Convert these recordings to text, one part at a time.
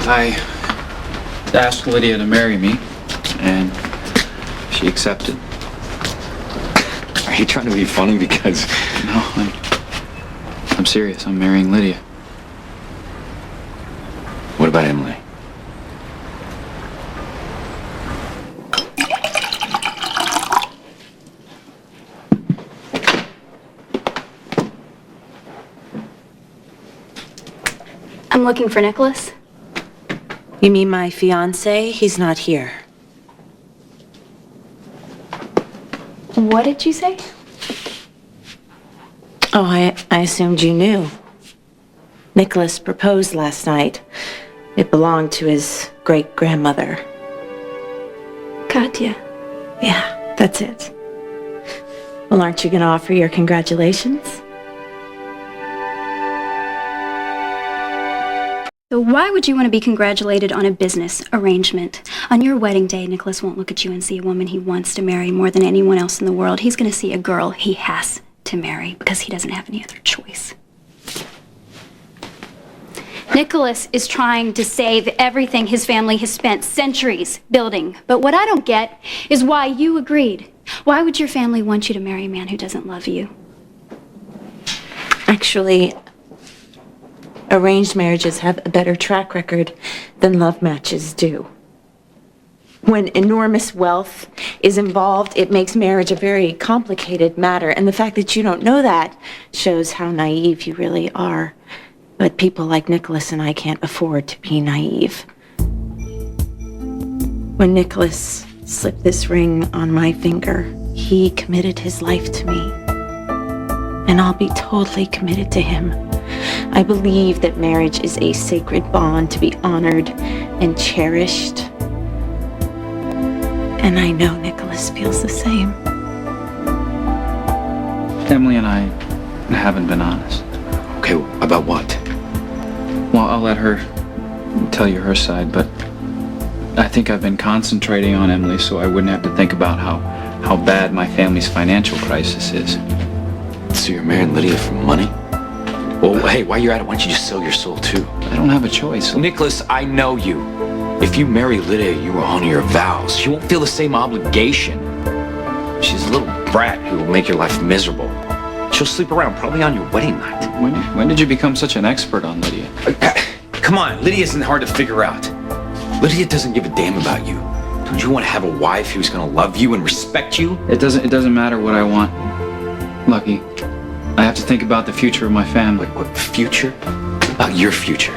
I asked Lydia to marry me, and she accepted. Are you trying to be funny because... No, I'm serious. I'm marrying Lydia. What about Emily? I'm looking for Nikolas. You mean my fiancé? He's not here. What did you say? Oh, I assumed you knew. Nikolas proposed last night. It belonged to his great-grandmother. Katya. Yeah, that's it. Well, aren't you going to offer your congratulations? So why would you want to be congratulated on a business arrangement? On your wedding day, Nikolas won't look at you and see a woman he wants to marry more than anyone else in the world. He's going to see a girl he has to marry because he doesn't have any other choice. Nikolas is trying to save everything his family has spent centuries building. But what I don't get is why you agreed. Why would your family want you to marry a man who doesn't love you? Actually, arranged marriages have a better track record than love matches do. When enormous wealth is involved, it makes marriage a very complicated matter. And the fact that you don't know that shows how naive you really are. But people like Nikolas and I can't afford to be naive. When Nikolas slipped this ring on my finger, he committed his life to me. And I'll be totally committed to him. I believe that marriage is a sacred bond to be honored and cherished. And I know Nikolas feels the same. Emily and I haven't been honest. Okay, about what? Well, I'll let her tell you her side, but I think I've been concentrating on Emily so I wouldn't have to think about how bad my family's financial crisis is. So you're marrying Lydia for money? Well, hey, while you're at it, why don't you just sell your soul too? I don't have a choice. Nikolas, I know you. If you marry Lydia, you will honor your vows. She won't feel the same obligation. She's a little brat who will make your life miserable. She'll sleep around, probably on your wedding night. When did you become such an expert on Lydia? Come on, Lydia isn't hard to figure out. Lydia doesn't give a damn about you. Don't you want to have a wife who's gonna love you and respect you? It doesn't matter what I want, Lucky. I have to think about the future of my family. What future? About your future.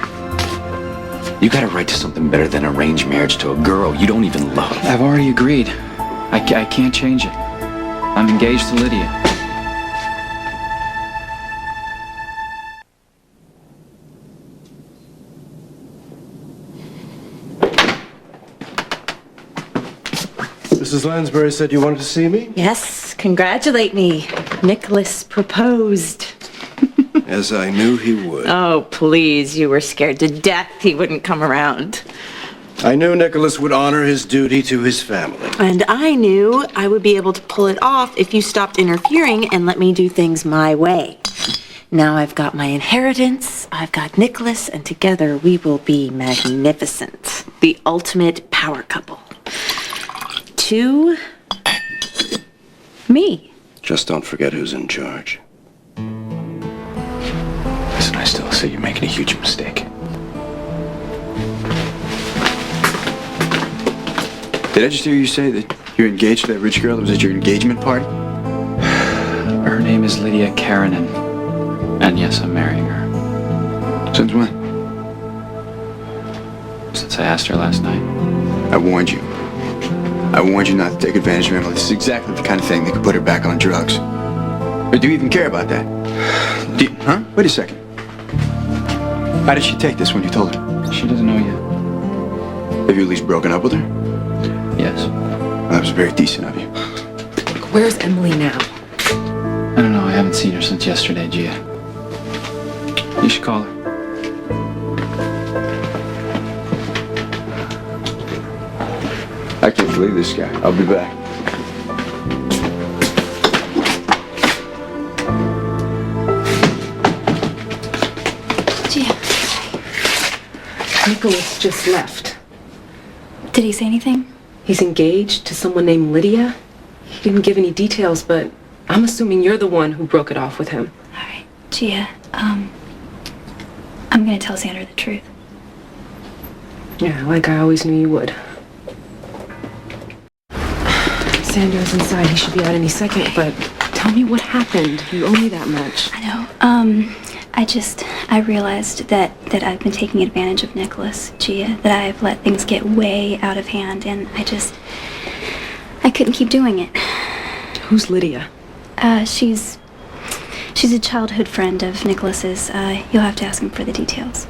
You got a right to something better than arranged marriage to a girl you don't even love. I've already agreed. I can't change it. I'm engaged to Lydia. Mrs. Lansbury said you wanted to see me? Yes, congratulate me. Nikolas proposed. As I knew he would. Oh, please, you were scared to death he wouldn't come around. I knew Nikolas would honor his duty to his family. And I knew I would be able to pull it off if you stopped interfering and let me do things my way. Now I've got my inheritance, I've got Nikolas, and together we will be magnificent. The ultimate power couple. To me. Just don't forget who's in charge. Listen, I still say you're making a huge mistake. Did I just hear you say that you're engaged to that rich girl that was at your engagement party? Her name is Lydia Karenin. And yes, I'm marrying her. Since when? Since I asked her last night. I warned you. I warned you not to take advantage of Emily. This is exactly the kind of thing that could put her back on drugs. Or do you even care about that? Huh? Wait a second. How did she take this when you told her? She doesn't know yet. Have you at least broken up with her? Yes. Well, that was very decent of you. Where's Emily now? I don't know. I haven't seen her since yesterday, Gia. You should call her. I can't believe this guy. I'll be back. Gia. Nikolas just left. Did he say anything? He's engaged to someone named Lydia. He didn't give any details, but I'm assuming you're the one who broke it off with him. All right, Gia, I'm gonna tell Zander the truth. Yeah, like I always knew you would. Zander is inside. He should be out any second, but tell me what happened. You owe me that much. I know. I realized that I've been taking advantage of Nikolas, Gia, that I've let things get way out of hand, and I couldn't keep doing it. Who's Lydia? She's a childhood friend of Nikolas's. You'll have to ask him for the details.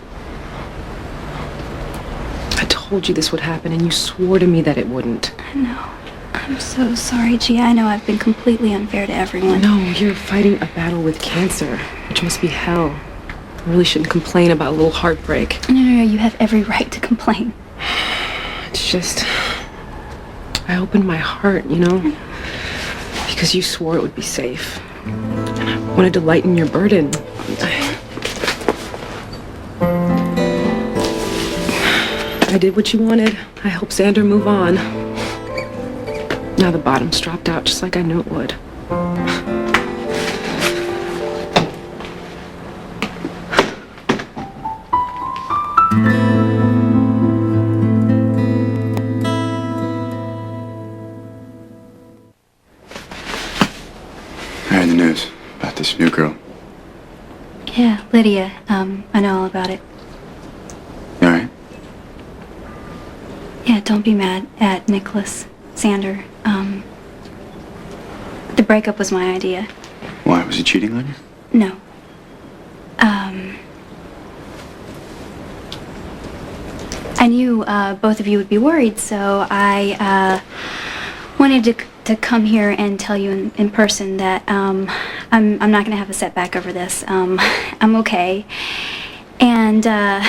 I told you this would happen, and you swore to me that it wouldn't. I know. I'm so sorry, Gia. I know I've been completely unfair to everyone. No, you're fighting a battle with cancer, which must be hell. I really shouldn't complain about a little heartbreak. No, you have every right to complain. It's just, I opened my heart, you know, because you swore it would be safe. And I wanted to lighten your burden. I did what you wanted. I helped Zander move on. Now the bottom's dropped out just like I knew it would. I heard the news about this new girl. Yeah, Lydia. I know all about it. You all right? Yeah, don't be mad at Nikolas, Zander. The breakup was my idea. Why? Was he cheating on you? No. I knew both of you would be worried, so I wanted to come here and tell you in person that I'm not going to have a setback over this. I'm okay. And I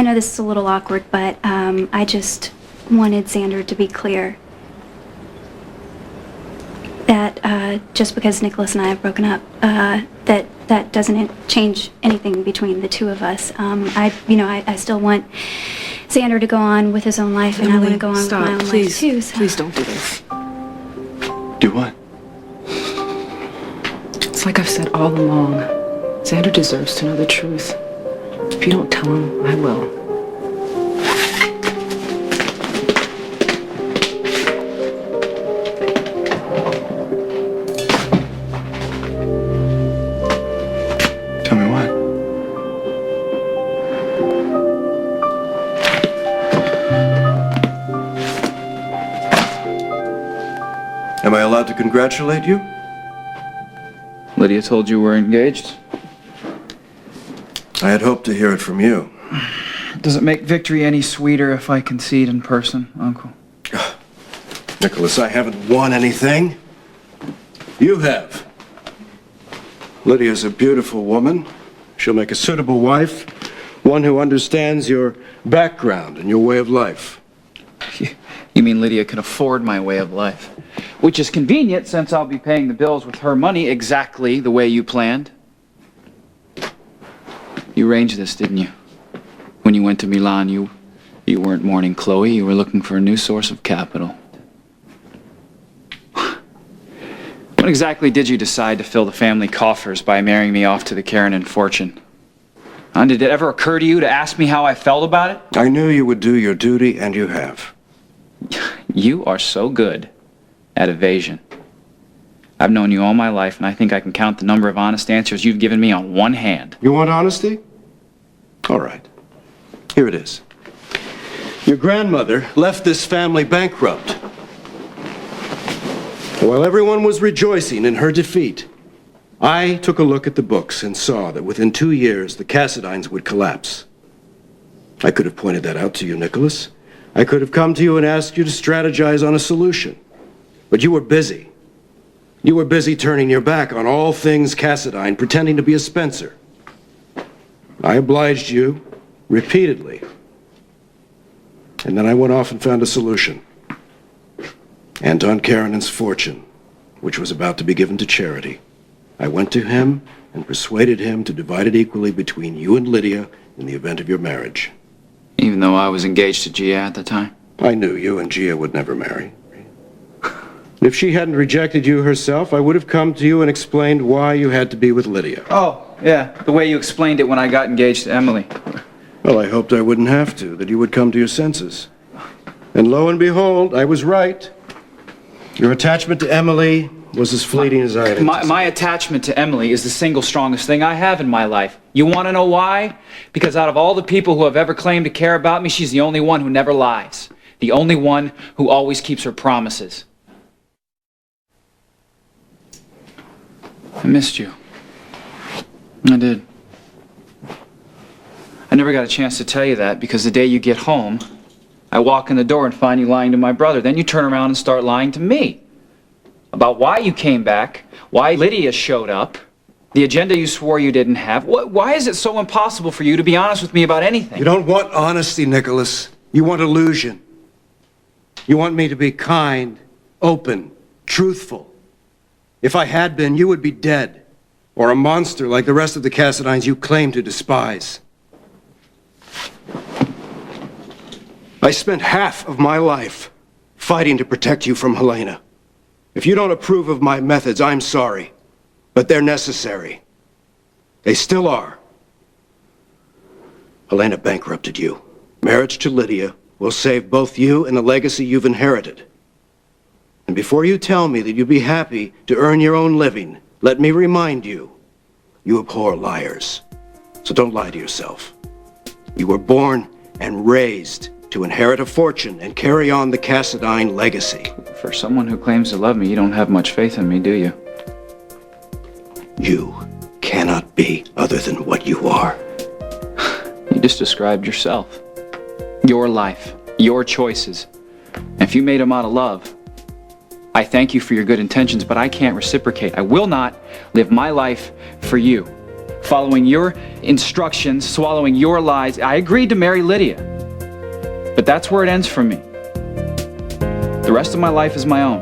know this is a little awkward, but I just wanted Zander to be clear that just because Nikolas and I have broken up, that doesn't change anything between the two of us. I still want Zander to go on with his own life, and I want to go on with my own life too. So. Please don't do this. Do what? It's like I've said all along. Zander deserves to know the truth. If you don't tell him, I will. Tell me what? Am I allowed to congratulate you? Lydia told you we're engaged? I had hoped to hear it from you. Does it make victory any sweeter if I concede in person, Uncle? Nikolas, I haven't won anything. You have. Lydia's a beautiful woman. She'll make a suitable wife, one who understands your background and your way of life. You mean Lydia can afford my way of life? Which is convenient since I'll be paying the bills with her money exactly the way you planned. You arranged this, didn't you? When you went to Milan, you weren't mourning Chloe, you were looking for a new source of capital. When exactly did you decide to fill the family coffers by marrying me off to the Karenin fortune? Did it ever occur to you to ask me how I felt about it? I knew you would do your duty, and you have. You are so good at evasion. I've known you all my life, and I think I can count the number of honest answers you've given me on one hand. You want honesty? All right. Here it is. Your grandmother left this family bankrupt. While everyone was rejoicing in her defeat, I took a look at the books and saw that within 2 years the Cassidines would collapse. I could have pointed that out to you, Nikolas. I could have come to you and asked you to strategize on a solution. But you were busy. You were busy turning your back on all things Cassidine, pretending to be a Spencer. I obliged you repeatedly. And then I went off and found a solution. Anton Karenin's fortune, which was about to be given to charity. I went to him and persuaded him to divide it equally between you and Lydia in the event of your marriage. Even though I was engaged to Gia at the time? I knew you and Gia would never marry. If she hadn't rejected you herself, I would have come to you and explained why you had to be with Lydia. Oh, yeah, the way you explained it when I got engaged to Emily. Well, I hoped I wouldn't have to, that you would come to your senses. And lo and behold, I was right. Your attachment to Emily was as fleeting as I had anticipated. My attachment to Emily is the single strongest thing I have in my life. You want to know why? Because out of all the people who have ever claimed to care about me, she's the only one who never lies. The only one who always keeps her promises. I missed you. I did. I never got a chance to tell you that because the day you get home, I walk in the door and find you lying to my brother. Then you turn around and start lying to me. About why you came back, why Lydia showed up, the agenda you swore you didn't have. Why is it so impossible for you to be honest with me about anything? You don't want honesty, Nikolas. You want illusion. You want me to be kind, open, truthful. If I had been, you would be dead, or a monster like the rest of the Cassadines you claim to despise. I spent half of my life fighting to protect you from Helena. If you don't approve of my methods, I'm sorry, but they're necessary. They still are. Helena bankrupted you. Marriage to Lydia will save both you and the legacy you've inherited. And before you tell me that you'd be happy to earn your own living, let me remind you, you abhor liars. So don't lie to yourself. You were born and raised to inherit a fortune and carry on the Cassadine legacy. For someone who claims to love me, you don't have much faith in me, do you? You cannot be other than what you are. You just described yourself. Your life, your choices. And if you made them out of love, I thank you for your good intentions, but I can't reciprocate. I will not live my life for you. Following your instructions, swallowing your lies, I agreed to marry Lydia. But that's where it ends for me. The rest of my life is my own.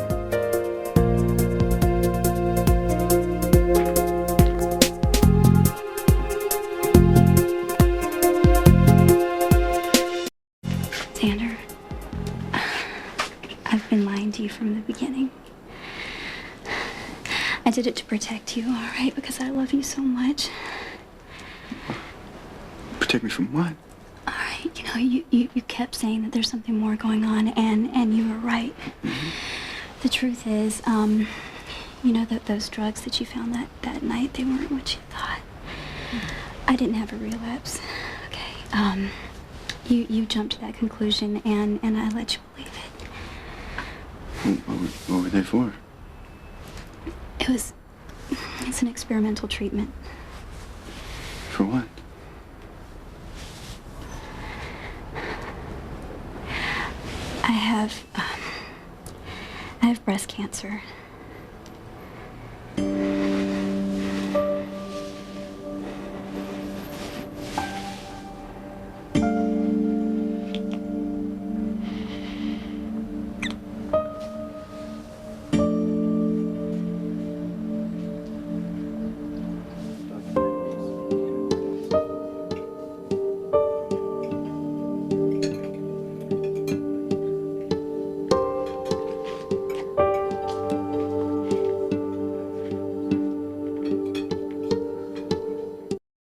Zander, I've been lying to you from the beginning. I did it to protect you, all right, because I love you so much. Protect me from what? All right, you know, you kept saying that there's something more going on, and you were right. Mm-hmm. The truth is, you know, those drugs that you found that night, they weren't what you thought. I didn't have a relapse, okay? You jumped to that conclusion, and I let you believe it. What were they for? It's an experimental treatment. For what? I have breast cancer.